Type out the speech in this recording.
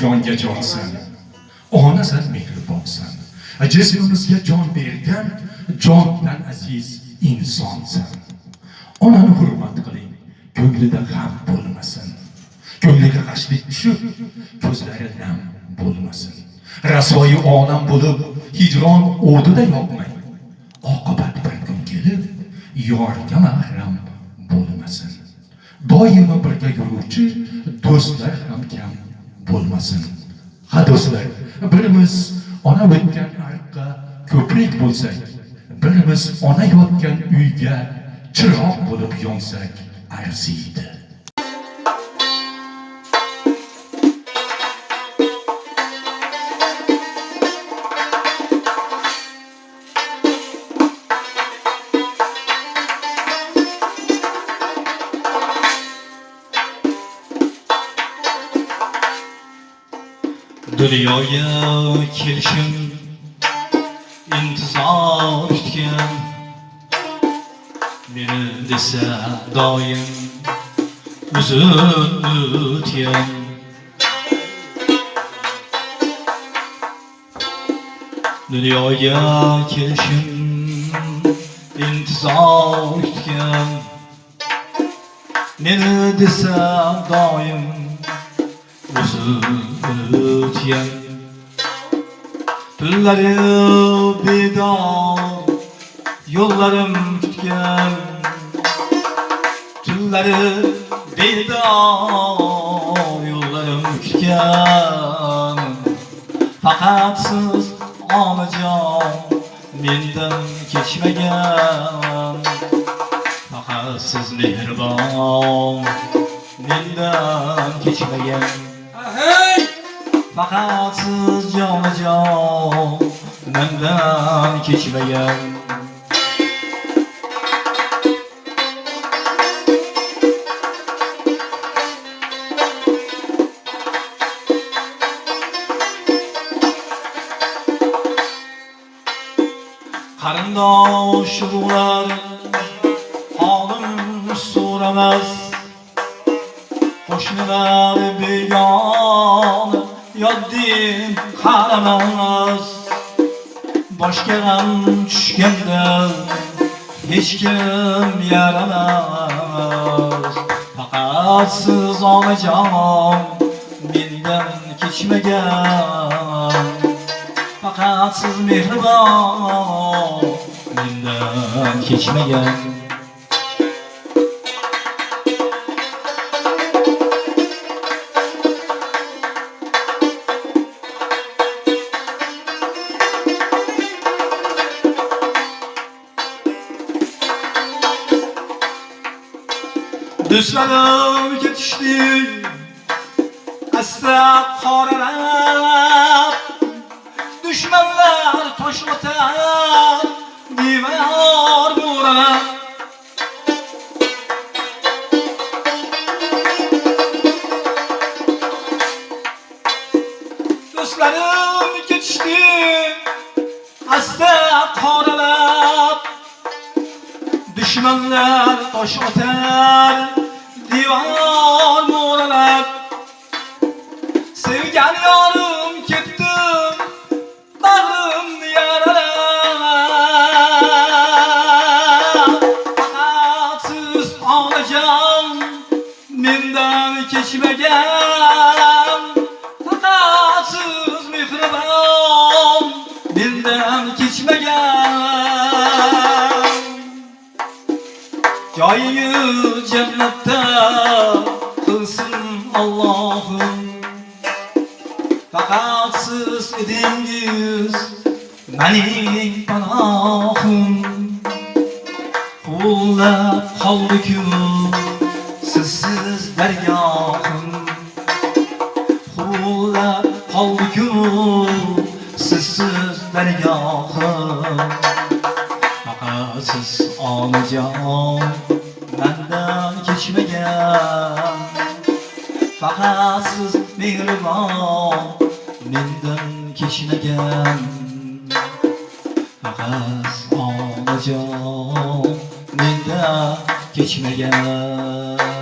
jonga jonsan, onasan mehribonsan. Jismimizga jon bergan, jondan aziz insonsan. Onani hurmat qiling, ko'nglida g'am bo'lmasin. Ko'ngliga g'ashlik tushib, ko'zlari nam bo'lmasin. Rasvoyi olam bo'lib, hijron o'tida yoqmang. Oqibat bir kun kelib, yorga mahram bo'lmasin. Doimo birga yuruvchi do'stlar ham kam bo'lmasin. Ha do'stlar, birimiz ona o'tgan ariqqa ko'prik bo'lsak, birimiz ona yotgan uyga chiroq bo'lib yonsak arziydi. Dunyoga kelishim intizor kutgan, meni desa doim uzun o'tgan. Dunyoga kelishim intizor kutgan, meni desa doim uzun o'tgan. Tunlari bedor yo'llarim kutgan, tunlari bedor yo'llarim kutgan. Faqat siz onajon mendan kechmagan, faqat siz mehribon mendan kechmagan. Faqat siz jonajon mendan kechmagan. Qarindosh urug'lar holim so'ramas, qo'shnilar begona yoddim qaramas. Boshga g'am tushganda hech kim yaramas. Faqat siz onajon mendan kechmagan, faqat siz mehribon mendan kechmagan. Do'stlarim ketishdi asta qoralab, dushmanlar tosh otar devor bo'ralab. Do'stlarim ketishdi asta qoralab, dushmanlar tosh otar devor bo'ralab. Sevgan yorim ketdi, bag'rimni yaralab. Faqat siz onajon mendan kechmagan, faqat siz mehribon mendan kechmagan. Joyingiz jannatda qilsin Allohim, faqat siz edingiz mening panohim. Quvlab qoldi-ku sizsiz dargohim, quvlab qoldi-ku sizsiz dargohim. Faqat siz onajon mendan kechmagan, faqat siz mehribon mendan kechmagan. Faqat onajon mendan kechmagan.